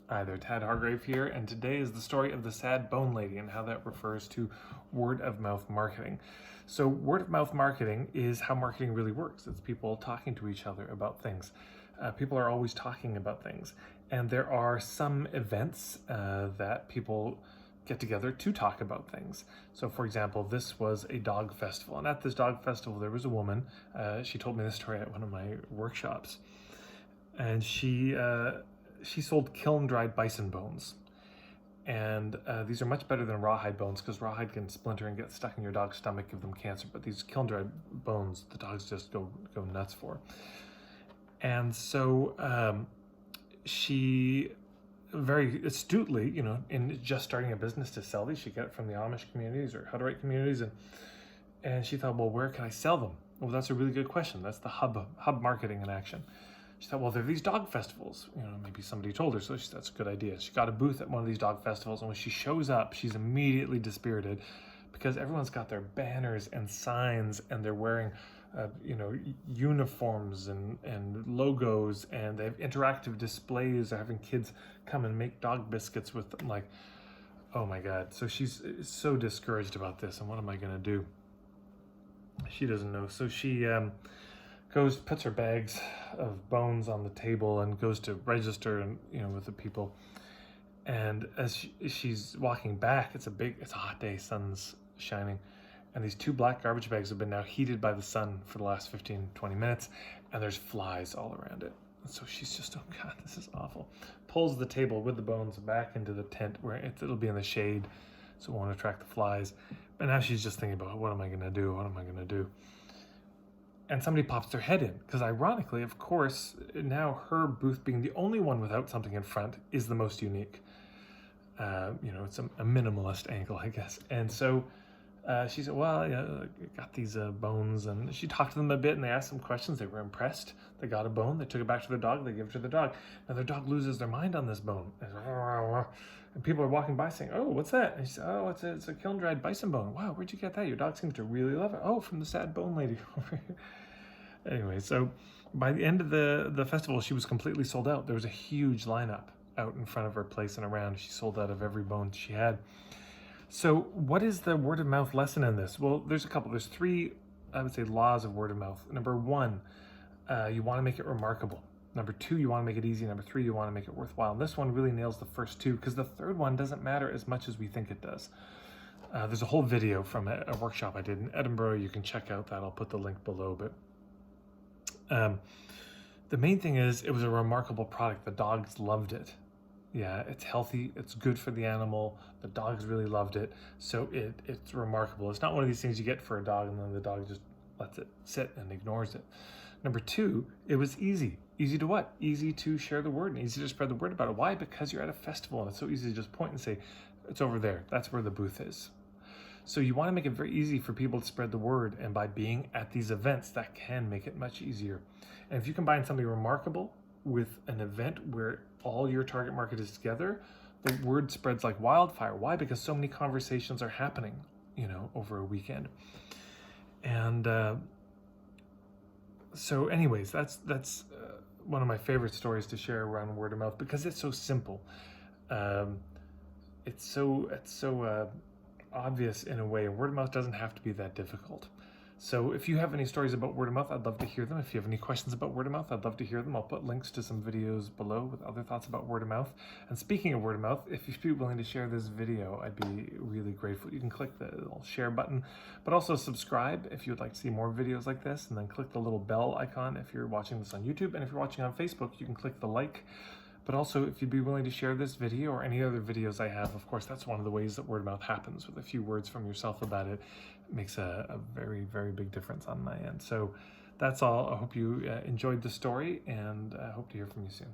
Hi there, Tad Hargrave here, and today is the story of the sad bone lady and how that refers to word-of-mouth marketing. So word-of-mouth marketing is how marketing really works. It's people talking to each other about things. People are always talking about things, and there are some events that people get together to talk about things. So for example, this was a dog festival, and at this dog festival there was a woman, she told me this story at one of my workshops, and she sold kiln-dried bison bones. And these are much better than rawhide bones because rawhide can splinter and get stuck in your dog's stomach, give them cancer. But these kiln-dried bones, the dogs just go nuts for. And so she very astutely, in just starting a business to sell these, she got it from the Amish communities or Hutterite communities, and she thought, well, where can I sell them? Well, that's a really good question. That's the hub marketing in action. She thought, well, there are these dog festivals. Maybe somebody told her, so that's a good idea. She got a booth at one of these dog festivals, and when she shows up, she's immediately dispirited because everyone's got their banners and signs, and they're wearing, uniforms and logos, and they have interactive displays. They're having kids come and make dog biscuits with them. Like, oh my God. So she's so discouraged about this, and what am I going to do? She doesn't know. So she puts her bags of bones on the table and goes to register and with the people. And as she's walking back, it's a hot day, sun's shining, and these two black garbage bags have been now heated by the sun for the last 15-20 minutes, and there's flies all around it. And so she's just, oh God, this is awful. Pulls the table with the bones back into the tent where it'll be in the shade so it won't attract the flies. But now she's just thinking about, what am I gonna do? What am I gonna do? And somebody pops their head in, because ironically, of course, now her booth being the only one without something in front is the most unique. It's a minimalist angle, I guess. And so she said, well, I got these bones, and she talked to them a bit, and they asked some questions. They were impressed. They got a bone. They took it back to their dog. They gave it to their dog. Now their dog loses their mind on this bone. And people are walking by saying, oh, what's that? And she said, oh, it's a kiln-dried bison bone. Wow, where'd you get that? Your dog seems to really love it. Oh, from the sad bone lady over here. Anyway, so by the end of the festival, she was completely sold out. There was a huge lineup out in front of her place and around. She sold out of every bone she had. So what is the word of mouth lesson in this? Well, there's a couple. There's three, I would say, laws of word of mouth. Number one, you want to make it remarkable. Number two, you want to make it easy. Number three, you want to make it worthwhile. And this one really nails the first two, because the third one doesn't matter as much as we think it does. There's a whole video from a workshop I did in Edinburgh. You can check out that. I'll put the link below. But the main thing is, it was a remarkable product. The dogs loved it. Yeah, it's healthy, it's good for the animal, the dogs really loved it, so it's remarkable. It's not one of these things you get for a dog and then the dog just lets it sit and ignores it. Number two, it was easy. Easy to what? Easy to share the word and easy to spread the word about it. Why? Because you're at a festival and it's so easy to just point and say, it's over there, that's where the booth is. So you want to make it very easy for people to spread the word, and by being at these events, that can make it much easier. And if you combine something remarkable with an event where all your target market is together, the word spreads like wildfire. Why? Because so many conversations are happening, over a weekend. And so anyways, that's one of my favorite stories to share around word of mouth, because it's so simple. It's so obvious in a way. Word of mouth doesn't have to be that difficult. So if you have any stories about word of mouth, I'd love to hear them. If you have any questions about word of mouth, I'd love to hear them. I'll put links to some videos below with other thoughts about word of mouth. And speaking of word of mouth, if you'd be willing to share this video, I'd be really grateful. You can click the little share button, but also subscribe if you would like to see more videos like this, and then click the little bell icon if you're watching this on YouTube. And if you're watching on Facebook, you can click the like. But also, if you'd be willing to share this video or any other videos I have, of course, that's one of the ways that word of mouth happens. With a few words from yourself about it, it makes a very, very big difference on my end. So that's all. I hope you enjoyed the story, and I hope to hear from you soon.